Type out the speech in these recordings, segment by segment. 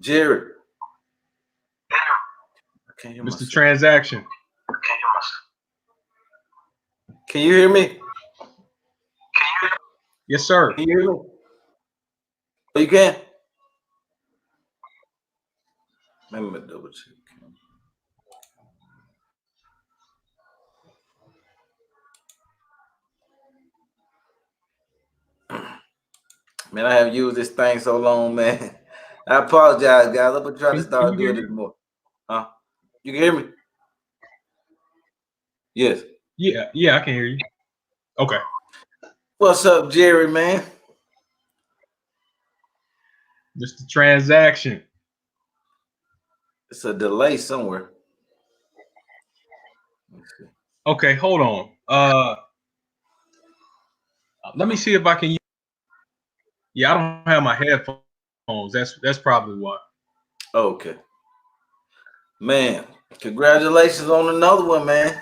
Jared, I can't hear Mr. myself. Transaction. Can you hear me? Yes, sir. Can you hear me? Oh, you can? Let me double check. Man, I haven't used this thing so long, man. I apologize, guys. I'm gonna try to Can start you hear doing me? this more. Huh? You can hear me? Yes. Yeah, I can hear you. Okay. What's up, Jerry, man? Mr. Transaction. It's a delay somewhere. Let's see. Okay, hold on. Let me see if I can. Yeah, I don't have my headphones. That's probably why. Okay. Man, congratulations on another one, man.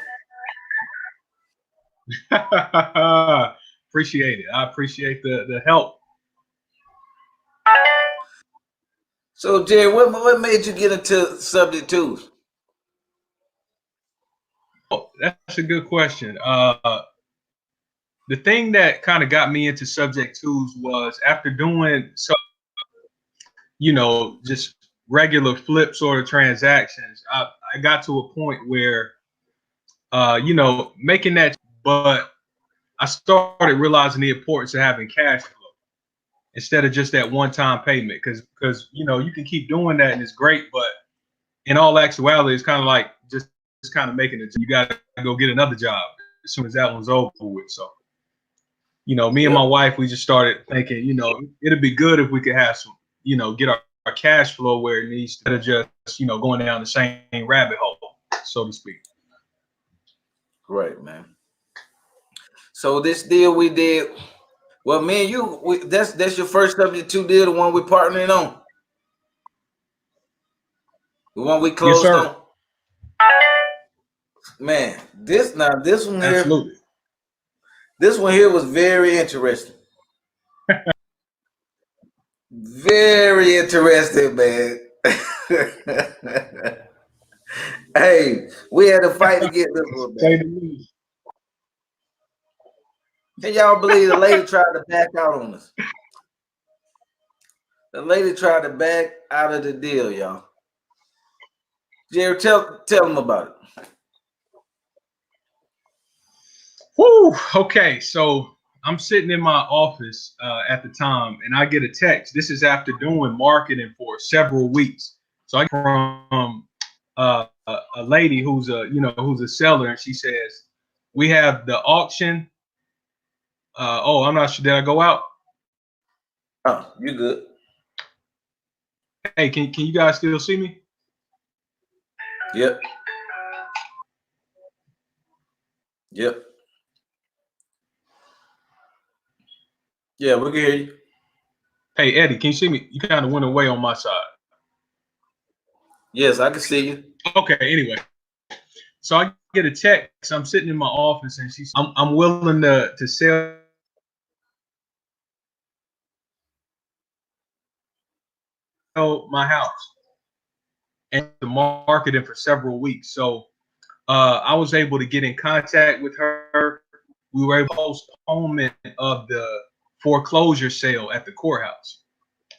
Appreciate it. I appreciate the help. So, Jerry, what made you get into subject twos? Oh, that's a good question. The thing that kind of got me into subject twos was after doing so, just regular flip sort of transactions. I got to a point where, making that, but I started realizing the importance of having cash flow instead of just that one-time payment, because you can keep doing that and it's great, but in all actuality, it's kind of like just kind of making it. You got to go get another job as soon as that one's over with. So, me and my Yep. wife, we just started thinking, it'd be good if we could have some, get our cash flow where it needs to, instead of just, going down the same rabbit hole, so to speak. Right, man. So this deal we did, well, me and you, that's your first subject two deal, the one we're partnering on, the one we Yes, closed sir. on. Man, this one here, Absolutely. this one here was very interesting. Very interesting, man. Hey, we had a fight to get this one, Say man. the least. Can y'all believe the lady tried to back out on us? The lady tried to back out of the deal, y'all. Jerry, tell them about it. Whew. Okay, so I'm sitting in my office at the time, and I get a text. This is after doing marketing for several weeks. So I get from a lady who's a seller, and she says, "We have the auction." Oh, I'm not sure. Did I go out? Oh, you good? Hey, can you guys still see me? Yep. Yep. Yeah, we can hear you. Hey, Eddie, can you see me? You kind of went away on my side. Yes, I can see you. Okay. Anyway, so I get a text. I'm sitting in my office, and she's, I'm willing to sell my house and the marketing for several weeks. So I was able to get in contact with her. We were able to postponement of the foreclosure sale at the courthouse.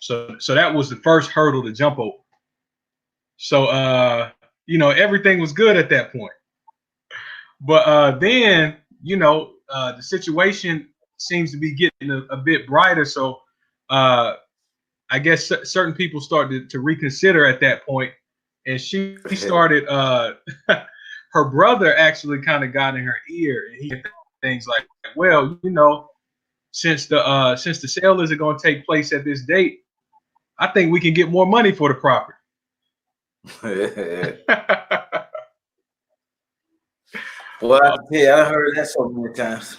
So that was the first hurdle to jump over. So everything was good at that point. But then the situation seems to be getting a bit brighter. So uh, I guess certain people started to reconsider at that point, and she started. Her brother actually kind of got in her ear, and he said things like, "Well, since the sale isn't going to take place at this date, I think we can get more money for the property." Well, I tell you, I heard that so many times.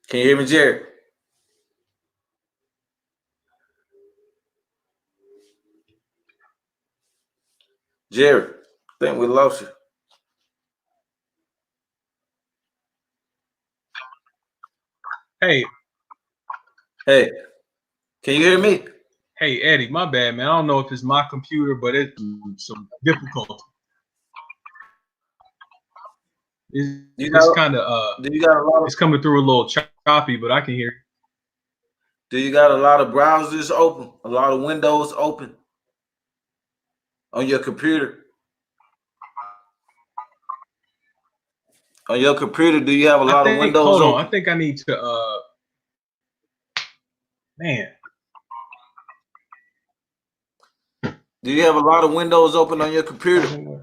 Can you hear me, Jerry? Jerry, I think we lost you. Hey, Hey, can you hear me? hey, Eddie, my bad, man. I don't know if it's my computer, but it's some difficulty. You It's got kind of do you got a lot of it's coming through a little choppy, but I can hear. do you got a lot of browsers open? A lot of windows open on your computer? On your computer, do you have a I lot of think. windows Hold on. I open? think I need to. Man. Do you have a lot of windows open on your computer?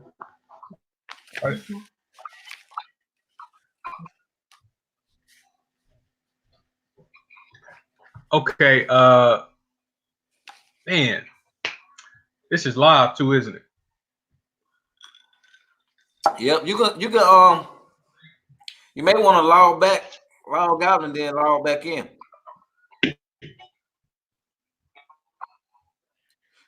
Okay. Man, this is live too, isn't it? Yep, you may want to log out and then log back in.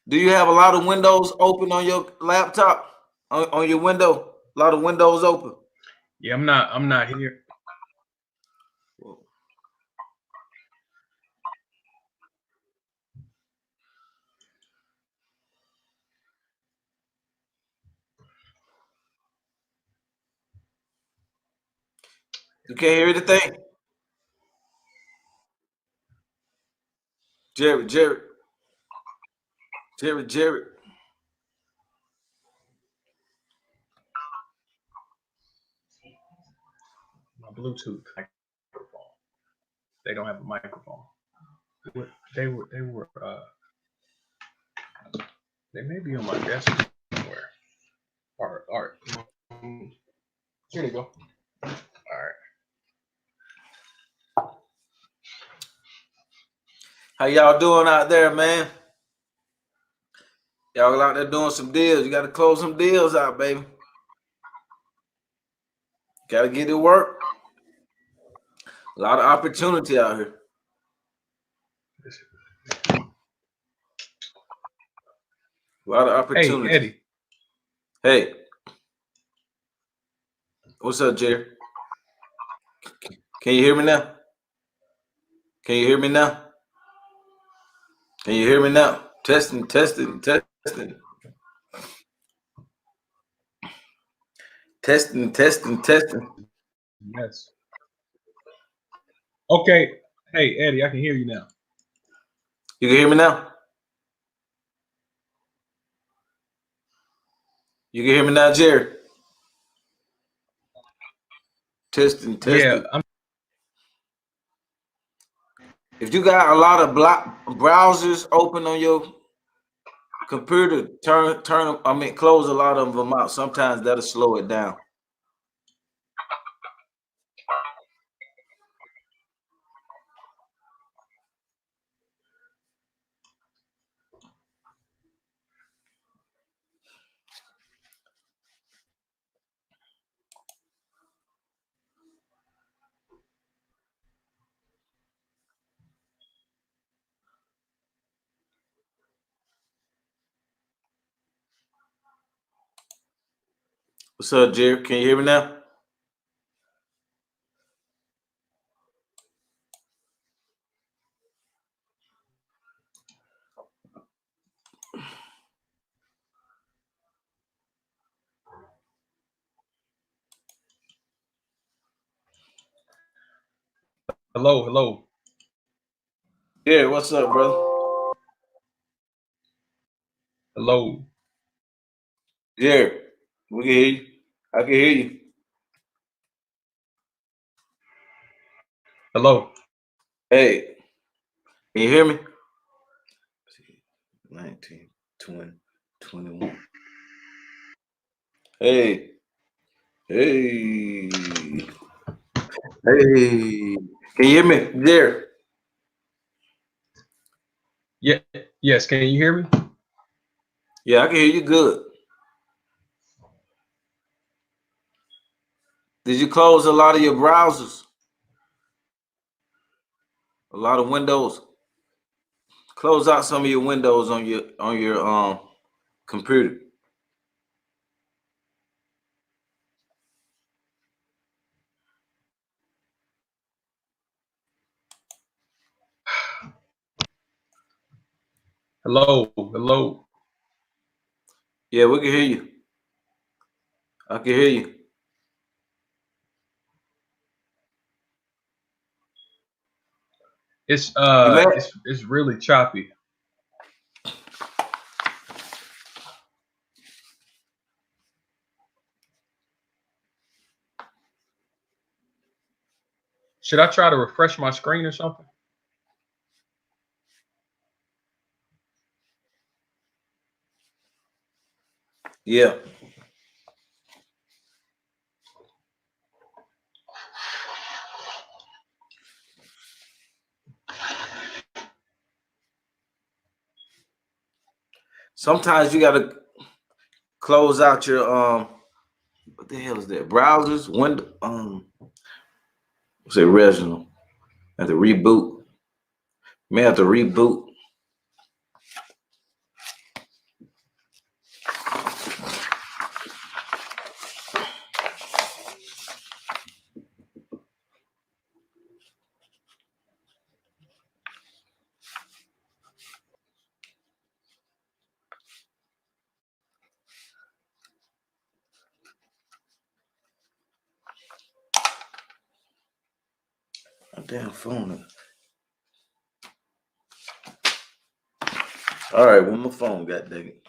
Do you have a lot of windows open on your laptop? On your window? A lot of windows open. Yeah, I'm not here. You can't hear anything? Jared. My Bluetooth microphone. They don't have a microphone. They were they may be on my desk somewhere. All right. Here they go. All right. How y'all doing out there, man? Y'all out there doing some deals. You got to close some deals out, baby. Got to get to work. A lot of opportunity out here. A lot of opportunity. Hey, Eddie. Hey. What's up, Jerry? Can you hear me now? Can you hear me now? Can you hear me now? Testing. Testing. Yes. Okay. Hey, Eddie, I can hear you now. You can hear me now? You can hear me now, Jerry? Testing. Yeah, If you got a lot of browsers open on your computer, close a lot of them out. Sometimes that'll slow it down. What's up, Jerry? Can you hear me now? hello. Yeah, what's up, brother? Hello. Jerry, we can hear you. I can hear you. Hello. Hey, can you hear me? 19, 20, 21. Hey. Hey. Can you hear me, Jerry? Yeah. Yes. Can you hear me? Yeah, I can hear you good. Did you close a lot of your browsers? A lot of windows? Close out some of your windows on your computer. Hello, hello. Yeah, we can hear you. I can hear you. It's You may it's really choppy. Should I try to refresh my screen or something? yeah. Sometimes you gotta close out your what the hell is that? Browsers, window what's it original? Have to reboot. May have to reboot. My damn phone. All right, well, my phone got dang it.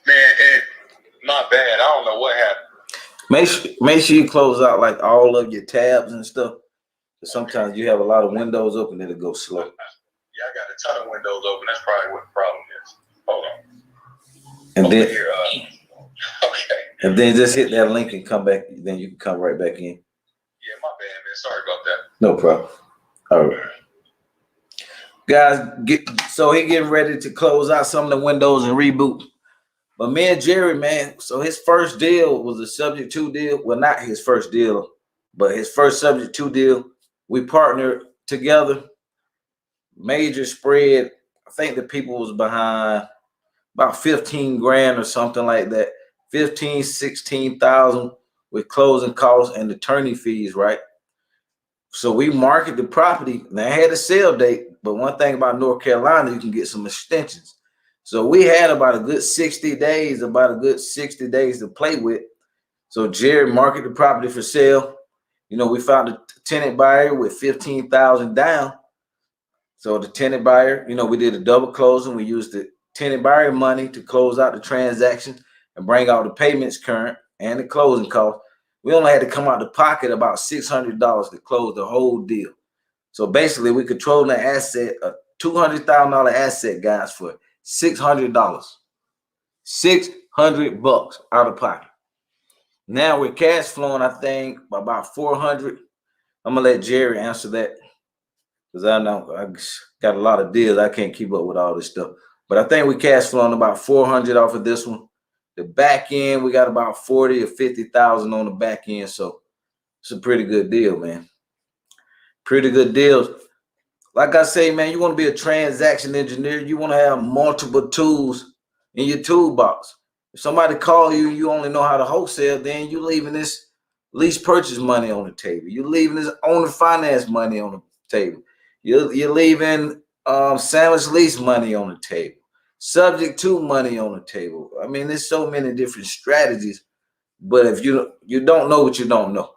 Man, my bad. I don't know what happened. Make sure you close out like all of your tabs and stuff. Sometimes you have a lot of windows open, it'll go slow. Yeah, I got a ton of windows open. That's probably what the problem is. Hold on. And Over then here, okay. and then just hit that link and come back. Then you can come right back in. Yeah, my bad, man. Sorry about that. No problem. All right. Guys, so he getting ready to close out some of the windows and reboot. But me and Jerry, man, so his first deal was a subject to deal. Well, not his first deal, but his first subject to deal. We partnered together, major spread. I think the people was behind about 15 grand or something like that. 15, 16,000 with closing costs and attorney fees, right? So we market the property. They had a sale date, but one thing about North Carolina, you can get some extensions. So we had about a good 60 days, to play with. So Jerry marketed the property for sale. You know, we found a tenant buyer with 15,000 down. So the tenant buyer, you know, we did a double closing. We used the tenant buyer money to close out the transaction and bring all the payments current and the closing costs. We only had to come out the pocket about $600 to close the whole deal. So basically, we controlled an asset, a $200,000 asset, guys, for $600. $600 out of pocket. Now we're cash flowing, I think, about 400. I'm gonna let Jerry answer that because I know I got a lot of deals. I can't keep up with all this stuff. But I think we cash flowing about 400 off of this one. The back end, we got about 40 or 50,000 on the back end. So it's a pretty good deal, man. Pretty good deals. Like I say, man, you want to be a transaction engineer. You want to have multiple tools in your toolbox. If somebody call you, you only know how to wholesale, then you leaving this lease purchase money on the table. You're leaving this owner finance money on the table. You're leaving sandwich lease money on the table. Subject to money on the table. I mean, there's so many different strategies, but if you don't know what you don't know.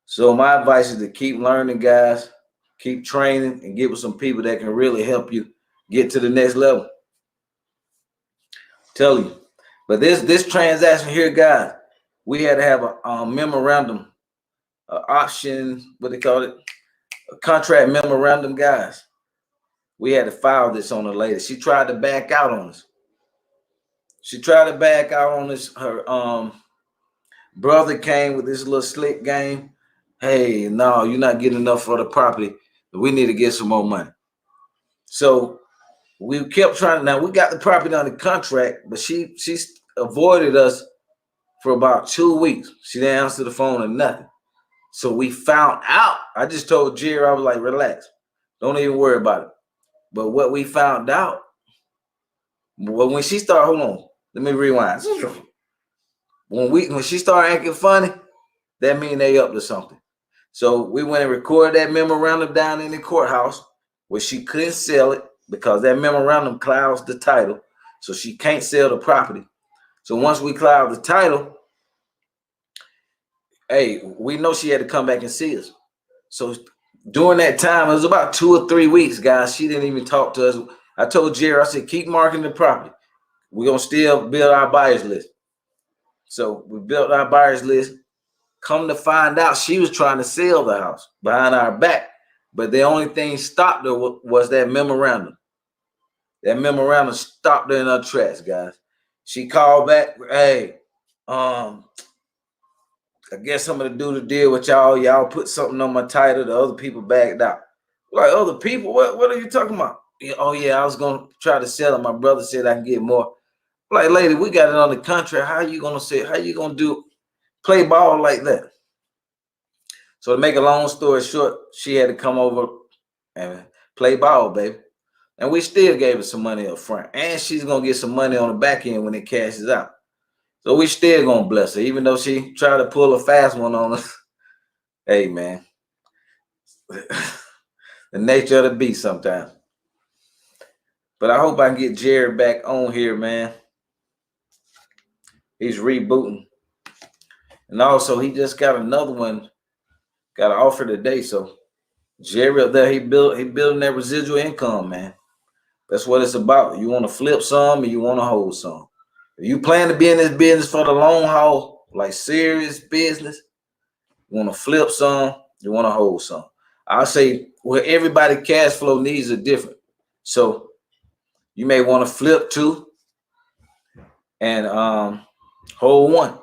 So my advice is to keep learning, guys, keep training, and get with some people that can really help you get to the next level. Tell you. But this transaction here, guys, we had to have a memorandum, option, what they call it, a contract memorandum, guys. We had to file this on her later. She tried to back out on us. Her brother came with this little slick game. Hey, no, you're not getting enough for the property. We need to get some more money. So we kept trying. Now we got the property under contract, but she avoided us for about 2 weeks. She didn't answer the phone or nothing. So we found out. I just told Jerry, I was like, relax, don't even worry about it. But what we found out, well, when she started, hold on, let me rewind. When she started acting funny, that means they up to something. So we went and recorded that memorandum down in the courthouse where she couldn't sell it because that memorandum clouds the title. So she can't sell the property. So once we cloud the title, hey, we know she had to come back and see us. So during that time, it was about 2 or 3 weeks, guys. She didn't even talk to us. I told Jerry, I said, keep marketing the property. We're going to still build our buyers list. So we built our buyers list. Come to find out, she was trying to sell the house behind our back. But the only thing stopped her was that memorandum. That memorandum stopped her in her tracks, guys. She called back, hey, I guess I'm gonna do the deal with y'all. Y'all put something on my title. The other people backed out. Like, other people? What are you talking about? Oh yeah, I was gonna try to sell it. My brother said I can get more. Like, lady, we got it on the contract. How you gonna say? How you gonna play ball like that? So to make a long story short, she had to come over and play ball, baby. And we still gave her some money up front. And she's gonna get some money on the back end when it cashes out. So we still gonna bless her, even though she tried to pull a fast one on us. Hey, man. The nature of the beast sometimes. But I hope I can get Jared back on here, man. He's rebooting. And also, he just got another one, got an offer today. So Jerry up there, he building that residual income, man. That's what it's about. You want to flip some and you want to hold some. If you plan to be in this business for the long haul, like serious business, you want to flip some, you want to hold some. I'll say, well, everybody cash flow needs are different. So you may want to flip 2 and hold 1.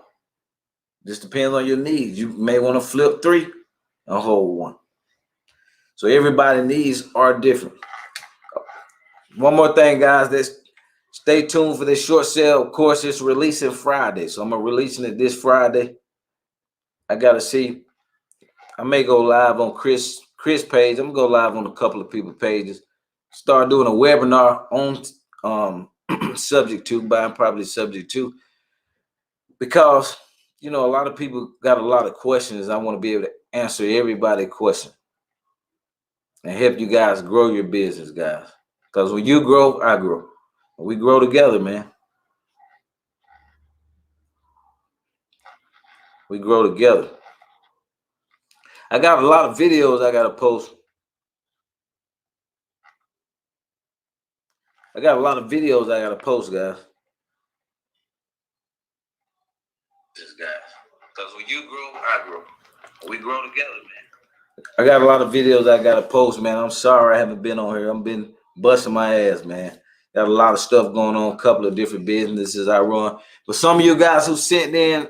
Just depends on your needs. You may want to flip 3 and hold 1. So everybody's needs are different. One more thing, guys. Stay tuned for this short sale. Of course, it's releasing Friday. So I'm going to releasing it this Friday. I got to see. I may go live on Chris page. I'm going to go live on a couple of people's pages. Start doing a webinar on subject to, buying property subject to. Because, you know, a lot of people got a lot of questions. I want to be able to answer everybody's question and help you guys grow your business, guys. Because when you grow, I grow. We grow together, man. We grow together. I got a lot of videos I got to post. I got a lot of videos I got to post, guys. Because when you grow, I grow. We grow together, man. I got a lot of videos I got to post, man. I'm sorry I haven't been on here. I've been busting my ass, man. Got a lot of stuff going on, a couple of different businesses I run. But some of you guys who sent in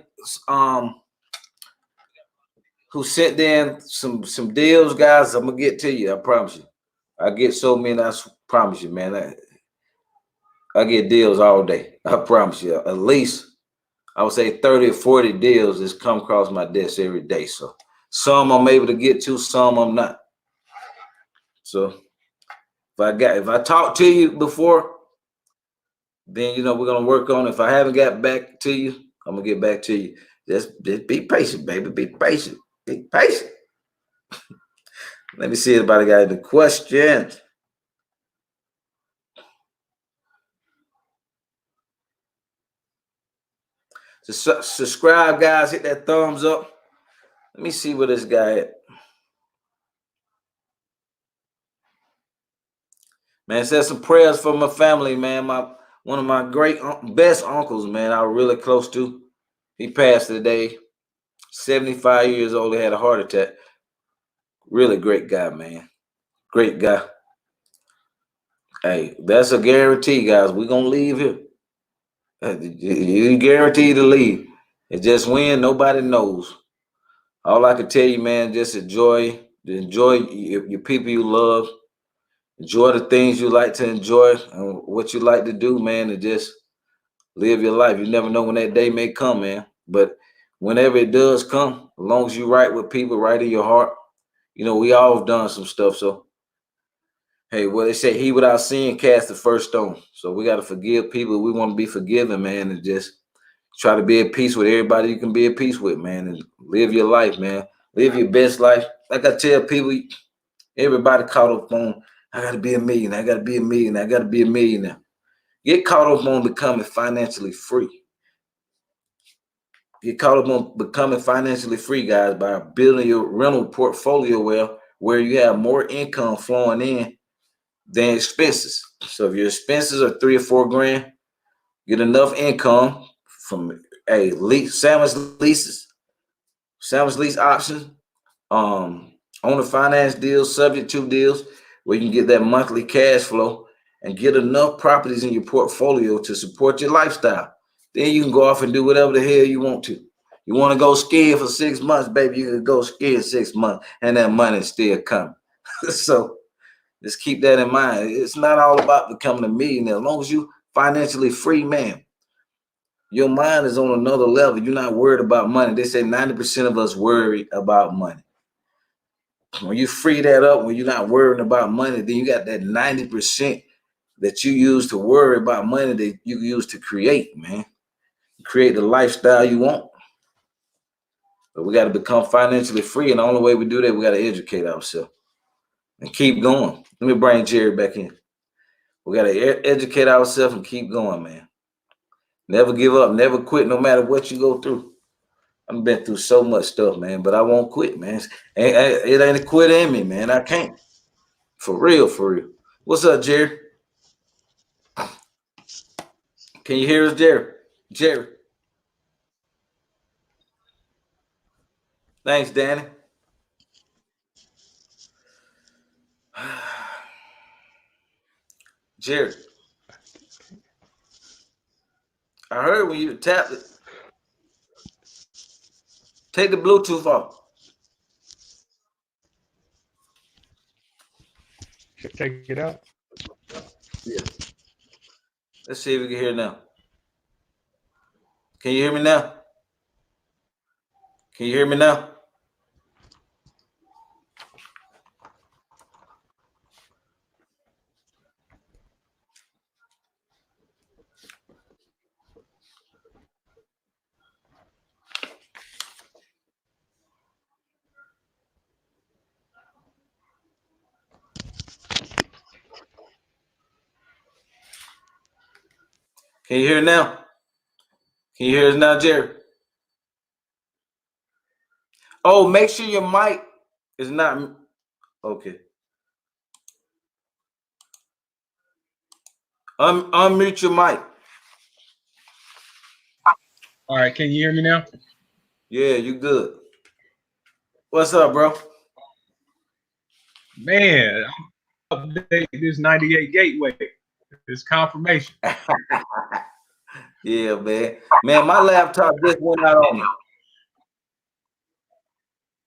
some deals, guys, I'm gonna get to you. I promise you. I get so many, I promise you, man. I get deals all day. I promise you. At least I would say 30 or 40 deals that's come across my desk every day. So some I'm able to get to, some I'm not. So if I talk to you before, then you know we're gonna work on it. If I haven't got back to you, I'm gonna get back to you. Just be patient, baby. Be patient. Be patient. Let me see if anybody got any questions. Subscribe, guys. Hit that thumbs up. Let me see where this guy at. Man, said some prayers for my family, man. One of my best uncles, man, I was really close to. He passed today. 75 years old. He had a heart attack. Really great guy, man. Great guy. Hey, that's a guarantee, guys. We're gonna leave here. You guaranteed to leave. It's just when nobody knows. All I can tell you, man, just enjoy your people you love. Enjoy the things you like to enjoy and what you like to do, man, and just live your life. You never know when that day may come, man. But whenever it does come, as long as you right with people, right in your heart, you know, we all have done some stuff. So, hey, well, they say he without sin cast the first stone. So we got to forgive people. We want to be forgiven, man, and just try to be at peace with everybody you can be at peace with, man, and live your life, man. Live your best life. Like I tell people, everybody caught up on, I got to be a millionaire. I got to be a millionaire. I got to be a millionaire. Get caught up on becoming financially free. Get caught up on becoming financially free, guys, by building your rental portfolio where you have more income flowing in than expenses. So if your expenses are 3 or 4 grand, get enough income from a lease, sandwich lease options, owner finance deals, subject to deals, where you can get that monthly cash flow and get enough properties in your portfolio to support your lifestyle. Then you can go off and do whatever the hell you want to. You want to go skiing for 6 months, baby, you can go skiing 6 months and that money still coming. So just keep that in mind. It's not all about becoming a millionaire. As long as you financially free, man, your mind is on another level. You're not worried about money. They say 90% of us worry about money. When you free that up, when you're not worrying about money, then you got that 90% that you use to worry about money that you use to create, man. Create the lifestyle you want. But we got to become financially free. And the only way we do that, we got to educate ourselves and keep going. Let me bring Jerry back in. We got to educate ourselves and keep going, man. Never give up, never quit, no matter what you go through. I've been through so much stuff, man, but I won't quit, man. It ain't a quit in me, man. I can't. For real, for real. What's up, Jerry? Can you hear us, Jerry? Jerry. Thanks, Danny. Jerry. I heard when you tapped it. Take the Bluetooth off. Take it out. Yeah. Let's see if we can hear now. Can you hear me now? Can you hear me now? Can you hear now? Can you hear us now, Jerry? Oh, make sure your mic is not okay. Unmute your mic. All right, can you hear me now? Yeah, you good. What's up, bro? Man, update this 98 gateway. This confirmation. Yeah, man. Man, my laptop just went out on me.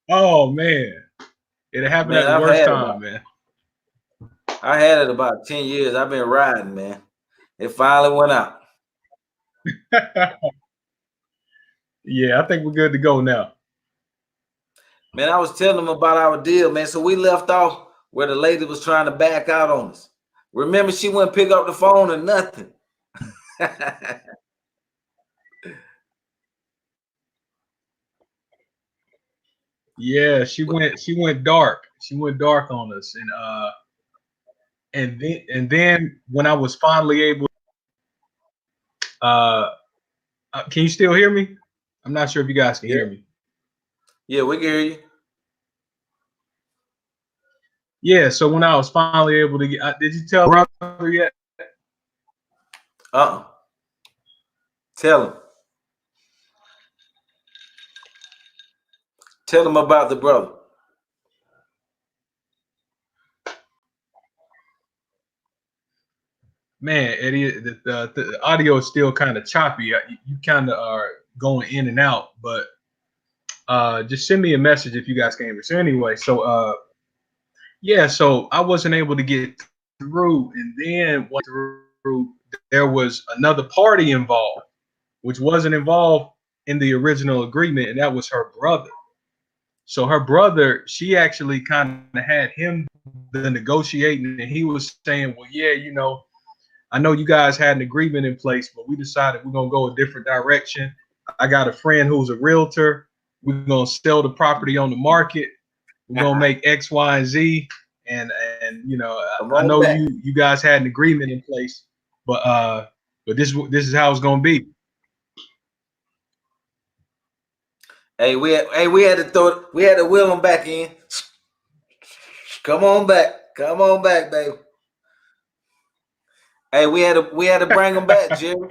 Oh man. It happened Man, at the I've worst had time, man. I had it about 10 years. I've been riding, man. It finally went out. Yeah, I think we're good to go now. Man, I was telling them about our deal, man. So we left off where the lady was trying to back out on us. Remember, she wouldn't pick up the phone or nothing. Yeah, she went dark. She went dark on us. And then when I was finally able can you still hear me? I'm not sure if you guys can hear me. Yeah, we can hear you. Yeah, so when I was finally able to get did you tell brother yet? Tell him. Tell him about the brother. Man, Eddie, the audio is still kind of choppy. You kind of are going in and out, but just send me a message if you guys can hear me. So anyway, so yeah, so I wasn't able to get through, and then went through, there was another party involved, which wasn't involved in the original agreement, and that was her brother. So her brother, she actually kind of had him the negotiating, and he was saying, well, yeah, I know you guys had an agreement in place, but we decided we're gonna go a different direction. I got a friend who's a realtor. We're gonna sell the property on the market. We're gonna make X, Y, and Z. And I know you guys had an agreement in place, but this is how it's gonna be. Hey, we had to wheel him back in. Come on back, baby. Hey, we had to bring him back, Jerry.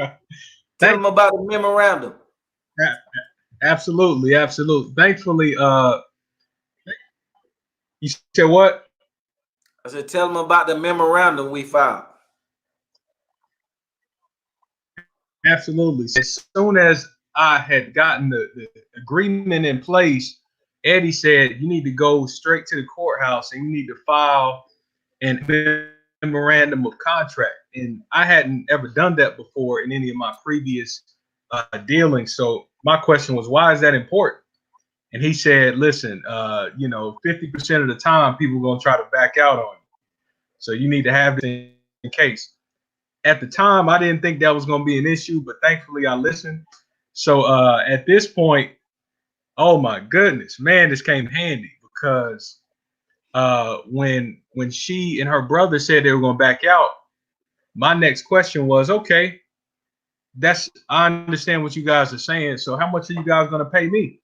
Tell him about the memorandum. Absolutely. Thankfully, you said what? I said, tell him about the memorandum we filed. Absolutely. As soon as I had gotten the agreement in place, Eddie said, you need to go straight to the courthouse and you need to file an memorandum of contract. And I hadn't ever done that before in any of my previous dealings. So my question was, why is that important? And he said, listen, 50% of the time people are going to try to back out on you. So you need to have it in case. At the time, I didn't think that was going to be an issue, but thankfully I listened. So at this point, oh my goodness, man, this came handy because when she and her brother said they were going to back out, my next question was, okay, I understand what you guys are saying. So how much are you guys going to pay me?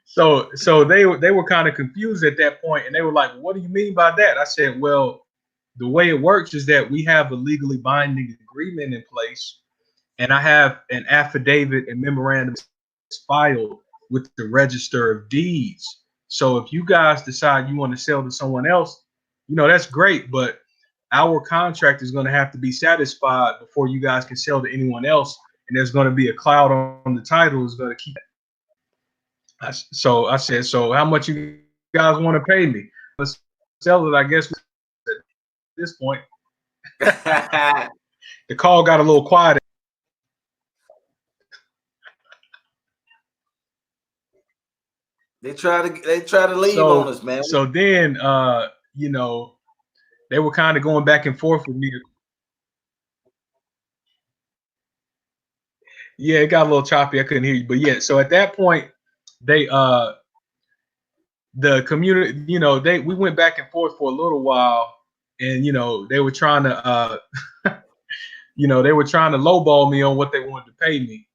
So they were kind of confused at that point, and they were like, "What do you mean by that?" I said, "Well, the way it works is that we have a legally binding agreement in place, and I have an affidavit and memorandum filed with the Register of Deeds. So if you guys decide you want to sell to someone else, that's great, but our contract is going to have to be satisfied before you guys can sell to anyone else, and there's going to be a cloud on the title is going to keep." So I said, so how much you guys want to pay me? Let's sell it, I guess, at this point. The call got a little quiet. They try to leave on us, man. So then, they were kind of going back and forth with me. Yeah, it got a little choppy. I couldn't hear you, but yeah. So at that point, they the community, we went back and forth for a little while, and they were trying to they were trying to lowball me on what they wanted to pay me.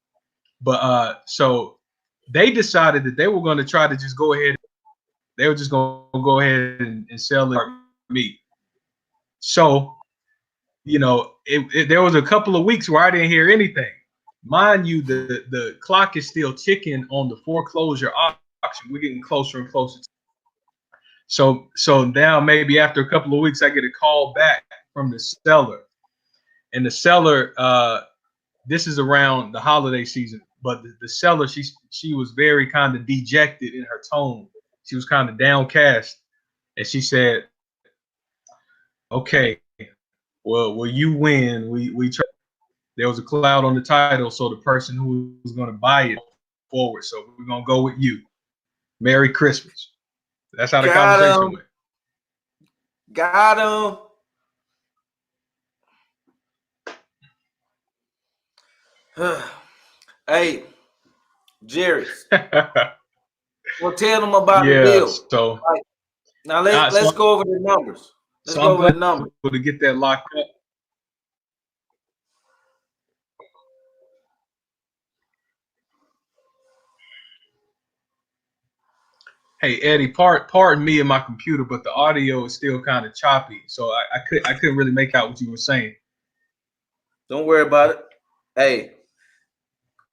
But so they decided that they were going to try to just go ahead. They were just going to go ahead and sell it for me. So, there was a couple of weeks where I didn't hear anything. Mind you, the clock is still ticking on the foreclosure auction. We're getting closer and closer. So now maybe after a couple of weeks, I get a call back from the seller. And the seller, this is around the holiday season, but the seller, she was very kind of dejected in her tone. She was kind of downcast, and she said, "Okay, well, you win. We try." There was a cloud on the title, so the person who was going to buy it forward. So we're gonna go with you. Merry Christmas. That's how the conversation went. Got him. Hey, Jerry. Well, tell them about the deal. So now let's go over the numbers. Let's go over the numbers to get that locked up. Hey Eddie, pardon me and my computer, but the audio is still kind of choppy, so I couldn't really make out what you were saying. Don't worry about it. Hey,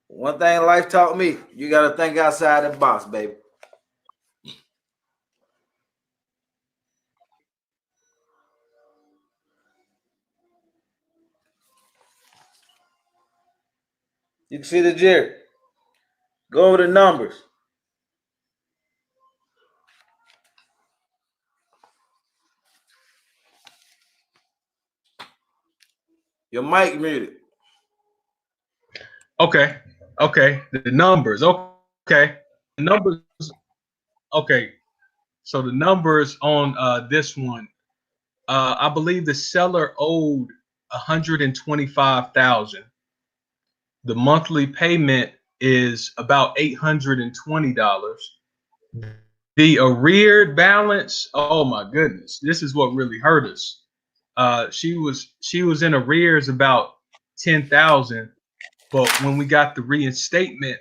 one thing life taught me: you got to think outside the box, baby. You can see the Jerry. Go over the numbers. Your mic muted. Okay. Okay. The numbers. Okay. The numbers. Okay. So the numbers on this one, I believe the seller owed 125,000. The monthly payment is about $820. The arreared balance, oh my goodness, this is what really hurt us. She was in arrears about 10,000, but when we got the reinstatement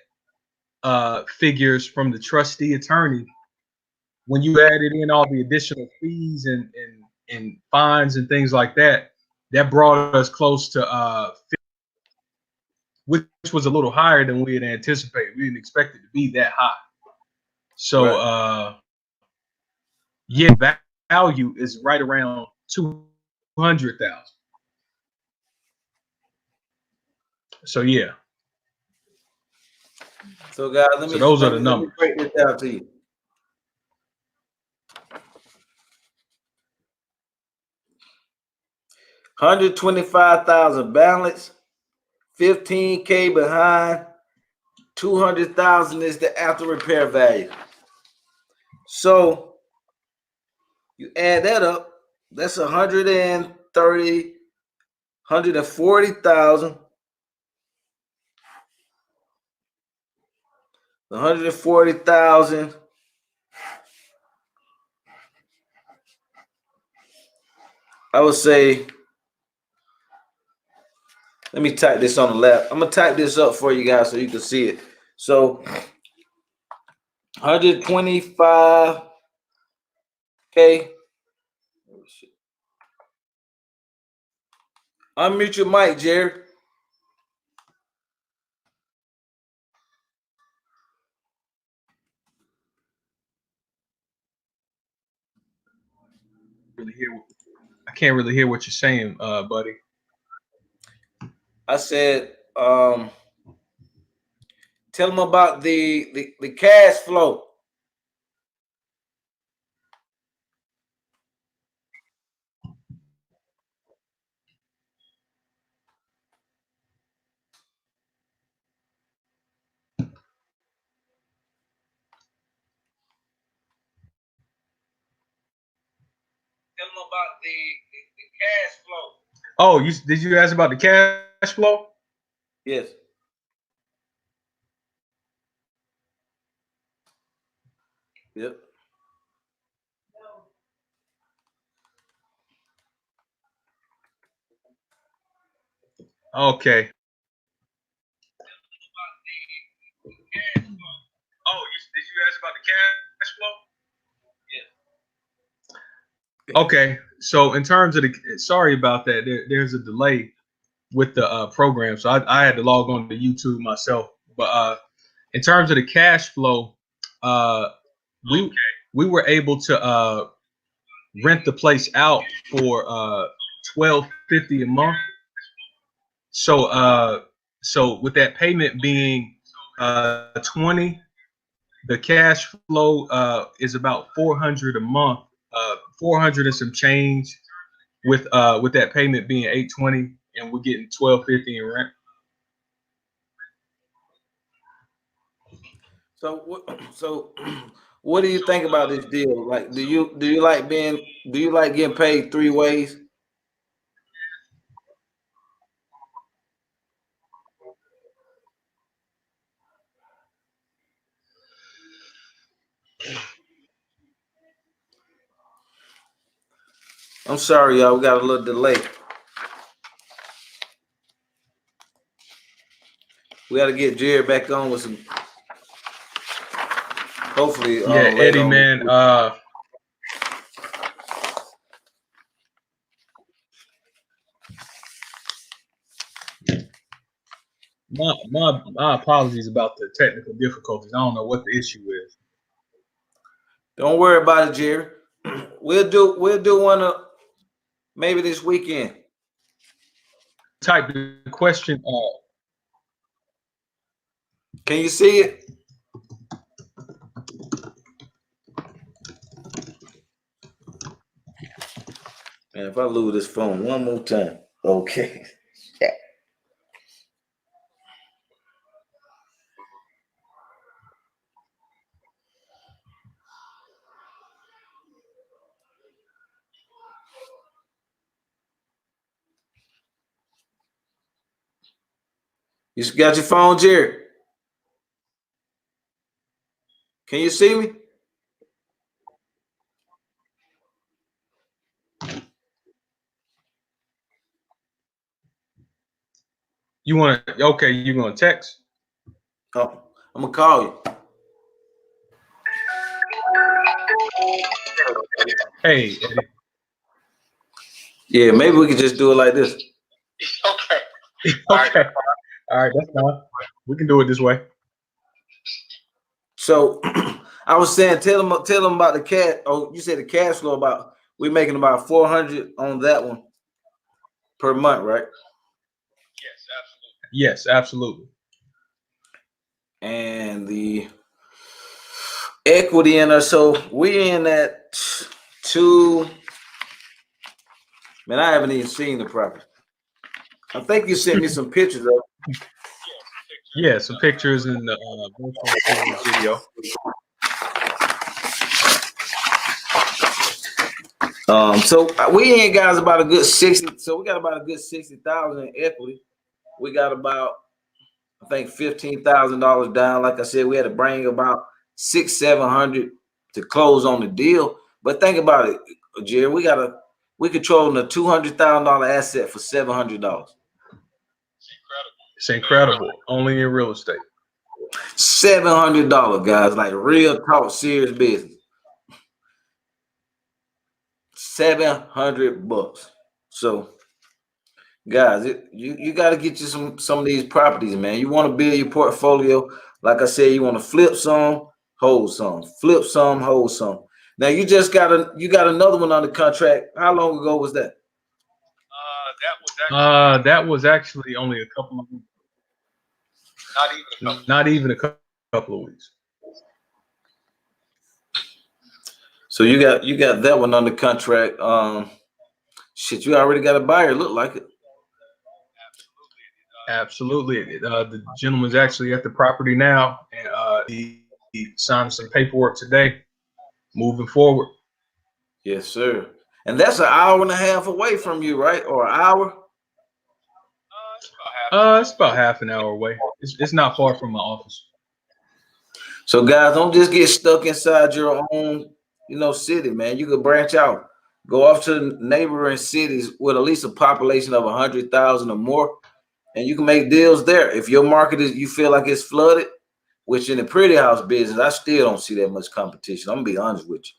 figures from the trustee attorney, when you added in all the additional fees and fines and things like that, that brought us close to which was a little higher than we had anticipated. We didn't expect it to be that high. So Right. yeah, value is right around 200,000. So yeah. So guys, let So me those are let the me let me numbers. break this down to you. $125,000 balance, 15K behind, 200,000 is the after repair value. So you add that up, that's 130, 140,000. 140,000. I would say, let me type this on the left. I'm gonna type this up for you guys so you can see it. So 125K. Unmute your mic, Jerry. I can't really hear what you're saying, buddy. I said, tell them about the cash flow. Tell them about the cash flow. Oh, did you ask about the cash flow? Yes. Yep. Okay. Oh, did you ask about the cash flow? Yeah. Okay. So in terms of sorry about that. There's a delay with the program, so I had to log on to YouTube myself. But in terms of the cash flow, we were able to rent the place out for $1,250 a month. So with that payment being 20, the cash flow is about 400 a month, 400 and some change with that payment being 820, and we're getting 1250 in rent. So what do you think about this deal? Like, do you like getting paid 3 ways? I'm sorry, y'all. We got a little delay. We got to get Jared back on with some. Hopefully, Yeah, later Eddie, on. man. My apologies about the technical difficulties. I don't know what the issue is. Don't worry about it, Jerry. We'll do one maybe this weekend. Type the question. Can you see it? And if I lose this phone one more time, okay. You got your phone, Jerry? Can you see me? You want to? Okay, you gonna text? Oh, I'm gonna call you. Hey, Eddie. Yeah, maybe we could just do it like this. Okay. Okay. All right, that's fine. We can do it this way. So I was saying, tell them about the cat. Oh, you said the cash flow about we making about 400 on that one per month, right? Yes, absolutely. Yes, absolutely. And the equity in us, so we in at 2. Man, I haven't even seen the property. I think you sent me some pictures of it. Yeah, some pictures in the virtual video. So we ain't guys about a good 60. So we got about a good 60,000 in equity. We got about, I think, $15,000 down. Like I said, we had to bring about 600-700 to close on the deal. But think about it, Jerry. We controlling a $200,000 asset for $700. It's incredible. Only in real estate. $700, guys. Like real talk, serious business. $700. So, guys, you got to get you some of these properties, man. You want to build your portfolio. Like I said, you want to flip some, hold some, flip some, hold some. Now you just got another one under contract. How long ago was that? That was actually only a couple of weeks. Not even a couple of weeks. So you got that one under contract. Shit, you already got a buyer. Look like it. Absolutely. The gentleman's actually at the property now, and he signed some paperwork today. Moving forward. Yes, sir. And that's an hour and a half away from you, right? Or an hour? It's about half an hour away. It's not far from my office. So guys, don't just get stuck inside your own, city, man. You could branch out, go off to neighboring cities with at least a population of 100,000 or more, and you can make deals there. If your market you feel like it's flooded, which in the pretty house business, I still don't see that much competition. I'm gonna be honest with you.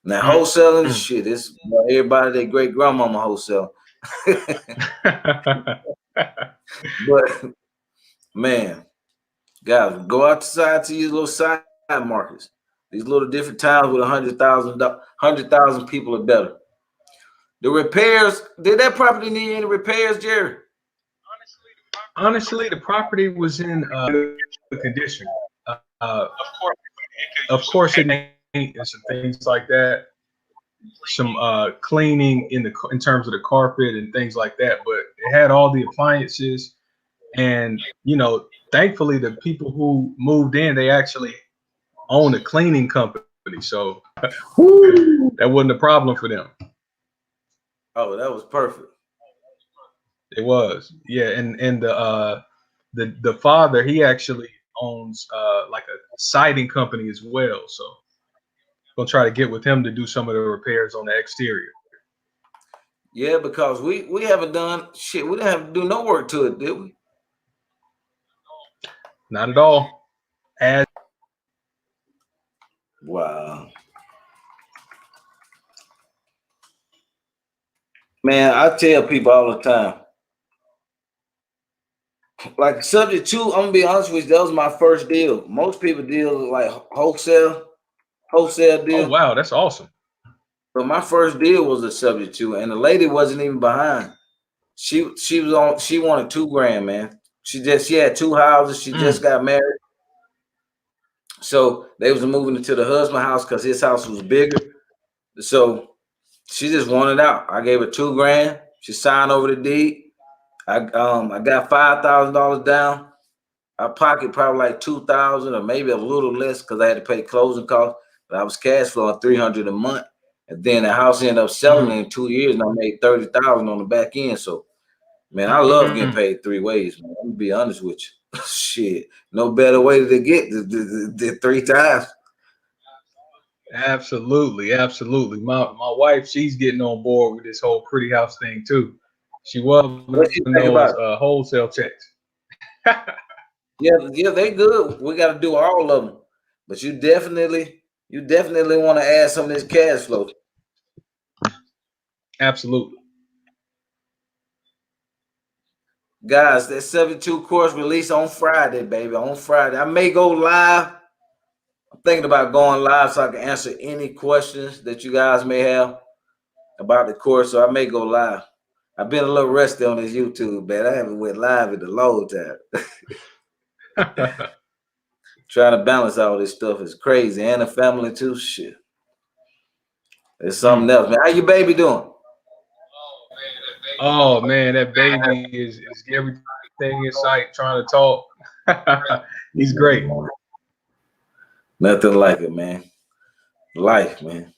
Now wholesaling, shit, it's everybody their great grandmama wholesale. But man, guys, go outside to these little side markets, these little different towns with 100,000 people or better. The repairs, did that property need any repairs, Jerry? Honestly, the property was in good condition. Of course, it ain't and some things like that. Some cleaning in terms of the carpet and things like that, but it had all the appliances. And thankfully, the people who moved in, they actually own a cleaning company, so that wasn't a problem for them. Oh, that was perfect. It was, yeah. And the father, he actually owns like a siding company as well. So gonna try to get with him to do some of the repairs on the exterior. Yeah, because we haven't done shit. We didn't have to do no work to it, did we? Not at all. Wow. Man, I tell people all the time. Like subject to, I'm gonna be honest with you, that was my first deal. Most people deal like wholesale deal. Oh wow, that's awesome. But my first deal was a subject to, and the lady wasn't even behind. She wanted $2,000, man. She had 2 houses. She just got married. So they was moving into the husband house because his house was bigger. So she just wanted out. I gave her $2,000. She signed over the deed. I got $5,000 down. I pocket probably like $2,000 or maybe a little less because I had to pay closing costs. But I was cash flowing $300 a month, and then the house ended up selling in 2 years, and I made $30,000 on the back end. So, man, I love getting paid 3 ways. Man, I'm gonna be honest with you. Shit, no better way to get the 3 times. Absolutely, absolutely. My wife, she's getting on board with this whole pretty house thing too. She was What you in think those about it? wholesale checks. Yeah, they good. We got to do all of them, but you definitely want to add some of this cash flow. Absolutely. Guys, that 72 course release on Friday, baby. On Friday. I may go live. I'm thinking about going live so I can answer any questions that you guys may have about the course. So I may go live. I've been a little rusty on this YouTube, man. I haven't went live in a long time. Trying to balance all this stuff is crazy. And the family too. Shit. It's something else, man. How your baby doing? Oh man, that baby is everything in sight trying to talk. He's great. Nothing like it, man. Life, man.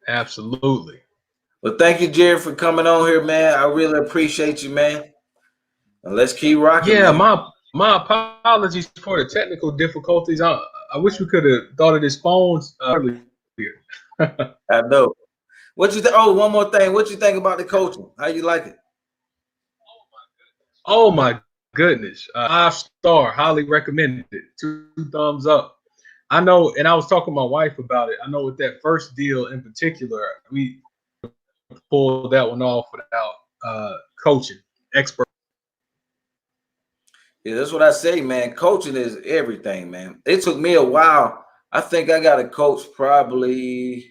Absolutely. Well, thank you, Jerry, for coming on here, man. I really appreciate you, man. And let's keep rocking. Yeah, man. my apologies for the technical difficulties. I wish we could have thought of this phones earlier. I know. What you think? Oh, one more thing. What you think about the coaching? How you like it? Oh my goodness, 5-star, highly recommended. 2 thumbs up. I know, and I was talking to my wife about it. I know with that first deal in particular, we pulled that one off without coaching expert. Yeah, that's what I say, man. Coaching is everything, man. It took me a while. I think I got a coach probably.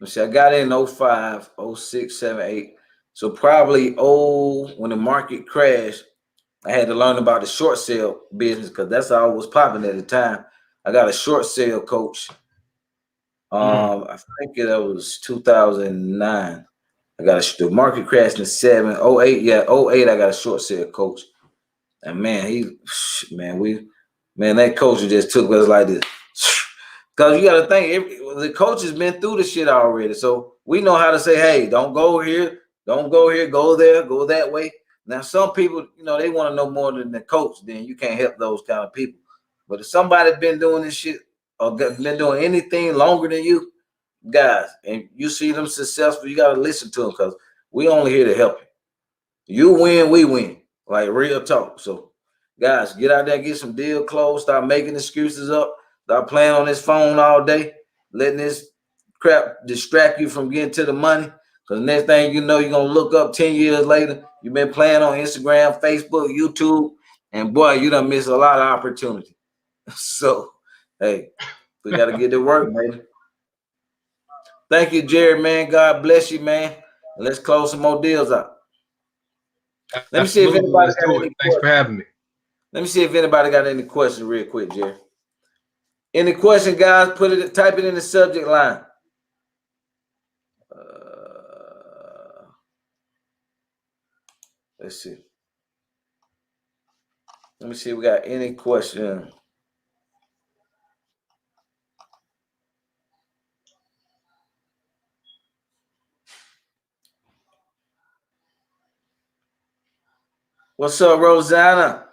Let's see, I got in 05, 06, 7, 8. So probably when the market crashed, I had to learn about the short sale business because that's all was popping at the time. I got a short sale coach. I think that was 2009. I got the market crashed in 7, 08. Yeah, 08, I got a short sale coach. And man, that coach just took us like this. Because you got to think, the coach has been through the shit already. So we know how to say, hey, don't go here, go there, go that way. Now, some people, they want to know more than the coach, then you can't help those kind of people. But if somebody's been doing this shit or been doing anything longer than you, guys, and you see them successful, you got to listen to them because we only here to help you. You win, we win. Like real talk. So, guys, get out there, get some deal closed, stop making excuses up. Stop playing on this phone all day, letting this crap distract you from getting to the money. Because the next thing you know, you're going to look up 10 years later. You've been playing on Instagram, Facebook, YouTube, and boy, you done missed a lot of opportunity. So, hey, we got to get to work, baby. Thank you, Jerry, man. God bless you, man. Let's close some more deals out. Let me see if anybody got any questions. Thanks for having me. Let me see if anybody got any questions real quick, Jerry. Any question, guys? Type it in the subject line. Let's see. Let me see if we got any question. What's up, Rosanna?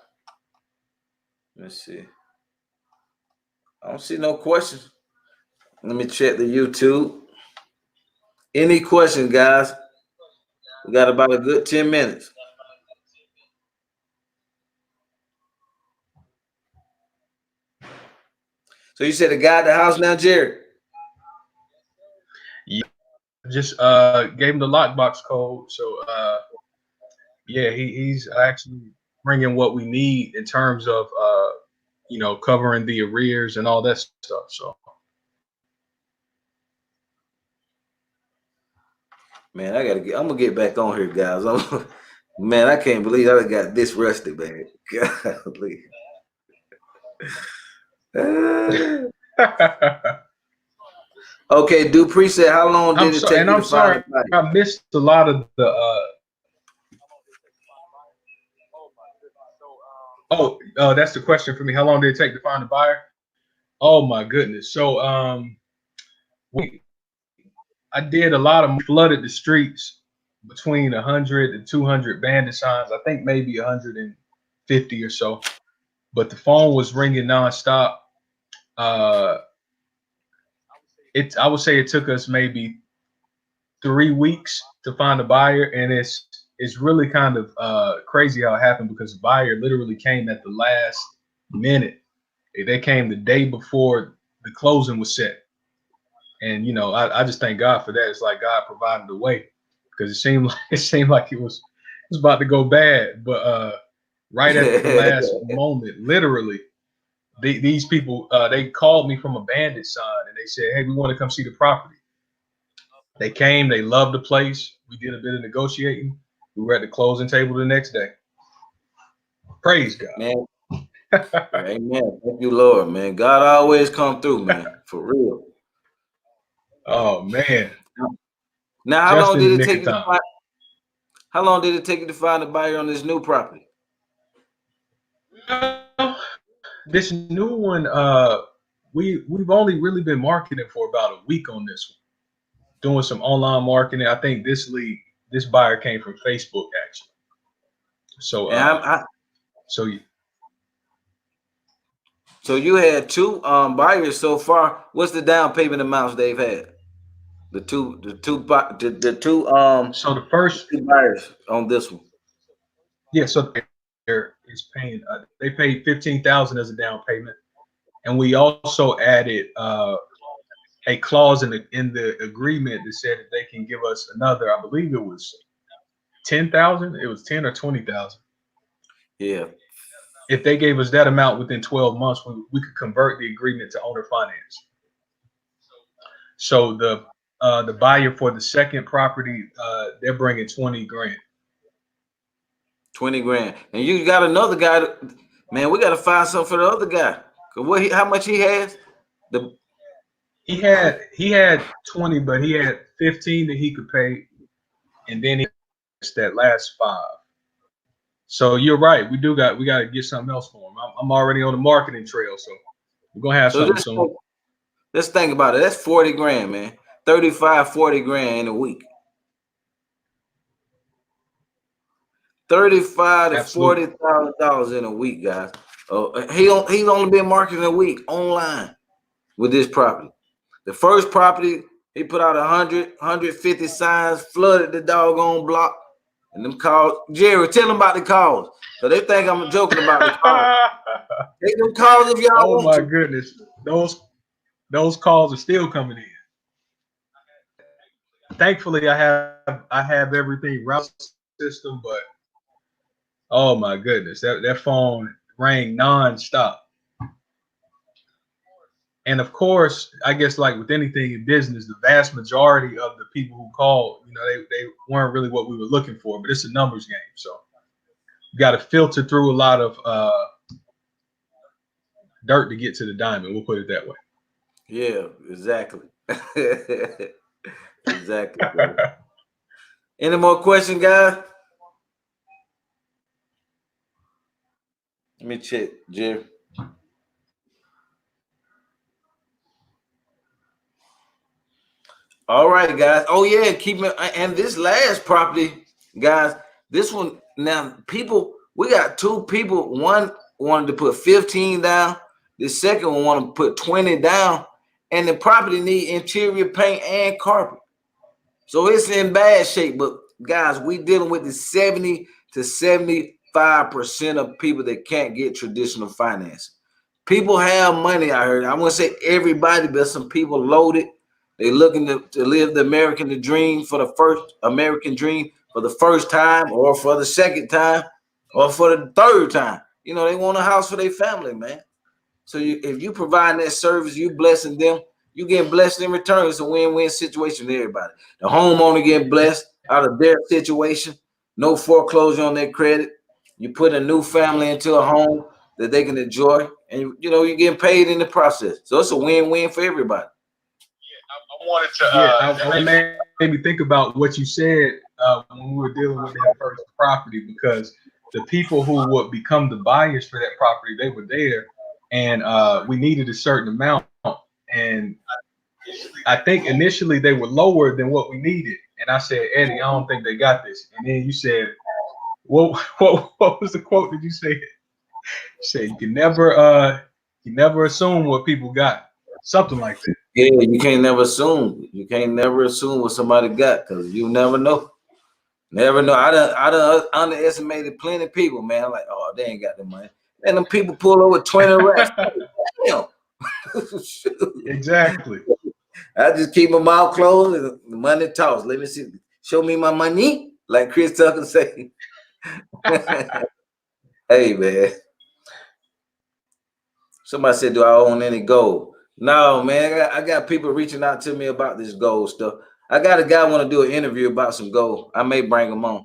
Let's see. I don't see no questions. Let me check the YouTube. Any questions, guys? We got about a good 10 minutes. So you said the guy at the house now, Jerry? Yeah, just gave him the lockbox code. So yeah, he's actually bringing what we need in terms of covering the arrears and all that stuff. So man, I'm gonna get back on here, guys. Man, I can't believe I got this rusty, man. Golly. Okay, Dupree said, how long did it take you to find the fight? I missed a lot of the that's the question for me. How long did it take to find a buyer? Oh my goodness. So I did a lot of flooded the streets between 100 and 200 bandit signs. I think maybe 150 or so. But the phone was ringing nonstop. Uh, I would say it took us maybe 3 weeks to find a buyer, and it's really kind of crazy how it happened because the buyer literally came at the last minute. They came the day before the closing was set, and I just thank God for that. It's like God provided the way because it seemed like it was about to go bad, but right at the last moment, literally, these people they called me from a bandit sign and they said, "Hey, we want to come see the property." They came, they loved the place. We did a bit of negotiating. We were at the closing table the next day. Praise God. Man, amen. Thank you, Lord, man. God always come through, man. For real. Oh man. Now, how Just long in the did it nick take of you to time. find? How long did it take you to find a buyer on this new property? This new one, we've only really been marketing for about a week on this one. Doing some online marketing. I think this buyer came from Facebook actually. So And so so you had two buyers so far. What's the down payment amounts they've had? The two so the first two buyers on this one. so there is paying they paid 15,000 as a down payment, and we also added a clause in the agreement that said that they can give us another, I believe it was 10,000. It was 10 or 20,000. Yeah. If they gave us that amount within 12 months, we could convert the agreement to owner finance. So the buyer for the second property, they're bringing 20 grand. 20 grand. And you got another guy. Man, we got to find something for the other guy. Cause how much he has? He had 20, but he had 15 that he could pay, and then he has that last 5. So you're right. We got to get something else for him. I'm already on the marketing trail, so we're gonna have So something soon. let's think about it. That's 40 grand, man. 35, 40 grand in a week. 35 to Absolutely. $40,000 in a week, guys. He's only been marketing a week online with this property. The first property, he put out 150 signs, flooded the doggone block, and them calls. Jerry, tell them about the calls. So they think I'm joking about the calls. Take them calls if y'all Oh want my to. goodness, those calls are still coming in. Thankfully, I have everything routed system, but oh my goodness, that phone rang nonstop. And of course, I guess like with anything in business, the vast majority of the people who called, they weren't really what we were looking for. But it's a numbers game, so you got to filter through a lot of dirt to get to the diamond. We'll put it that way. Yeah, exactly. Exactly. Any more questions, guys? Let me check, Jerry. All right, guys. Oh yeah, and this last property, guys. This one now, we got 2 people. One wanted to put 15 down. The second one wanted to put 20 down, and the property need interior paint and carpet. So it's in bad shape. But guys, we dealing with the 70 to 75% of people that can't get traditional financing. People have money, I heard. I won't say everybody, but some people loaded. They looking to live the American dream for the first American dream for the first time, or for the second time, or for the third time. They want a house for their family, man. So if you provide that service, you blessing them, you getting blessed in return. It's a win-win situation to everybody. The homeowner getting blessed out of their situation, no foreclosure on their credit. You put a new family into a home that they can enjoy, and you're getting paid in the process. So it's a win-win for everybody. I wanted to. I made me think about what you said when we were dealing with that first property, because the people who would become the buyers for that property, they were there, and we needed a certain amount, and I think initially they were lower than what we needed, And I said, Eddie, I don't think they got this. And then you said, what was the quote that you said? You said you never assume what people got. Something like that. Yeah, you can't never assume. You can't never assume what somebody got because you never know. Never know. I done underestimated plenty of people, man. I'm like, oh, they ain't got the money. And them people pull over 20 racks. Damn. Exactly. I just keep my mouth closed and the money talks. Let me see. Show me my money, like Chris Tucker say. Hey, man. Somebody said, do I own any gold? No, man. I got people reaching out to me about this gold stuff. I got a guy want to do an interview about some gold. I may bring him on.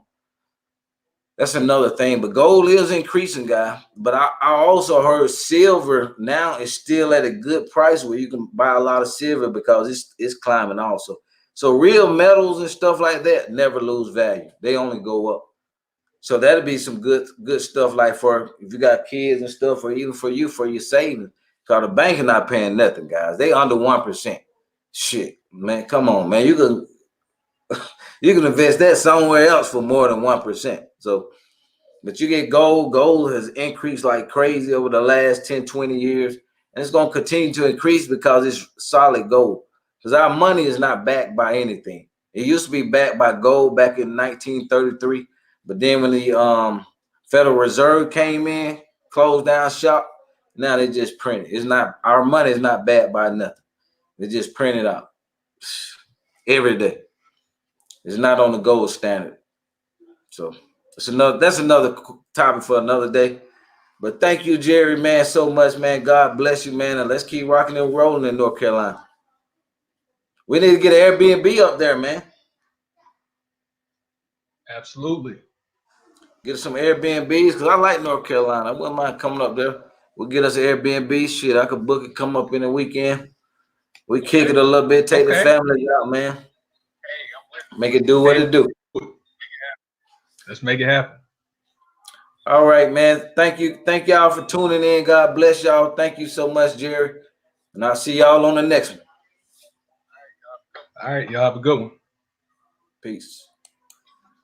That's another thing. But gold is increasing, guy. But I also heard silver now is still at a good price where you can buy a lot of silver because it's climbing also. So real metals and stuff like that never lose value. They only go up. So that'll be some good stuff, like for if you got kids and stuff, or even for you for your savings. Because the bank is not paying nothing, guys. They under 1%. Shit, man, come on, man. You can invest that somewhere else for more than 1%. So, but you get gold. Gold has increased like crazy over the last 10, 20 years. And it's going to continue to increase because it's solid gold. Because our money is not backed by anything. It used to be backed by gold back in 1933. But then when the Federal Reserve came in, closed down shop, now they just print it. It's not, our money is not backed by nothing. They just print it out every day. It's not on the gold standard. So that's another topic for another day. But thank you, Jerry, man, so much, man. God bless you, man. And let's keep rocking and rolling in North Carolina. We need to get an Airbnb up there, man. Absolutely. Get some Airbnbs because I like North Carolina. I wouldn't mind coming up there. We'll get us an Airbnb. Shit, I could book it, come up in the weekend. We kick it a little bit, take the family out, man. Make it do what it do. Let's make it happen. All right, man. Thank you. Thank y'all for tuning in. God bless y'all. Thank you so much, Jerry. And I'll see y'all on the next one. All right, y'all have a good one. Peace.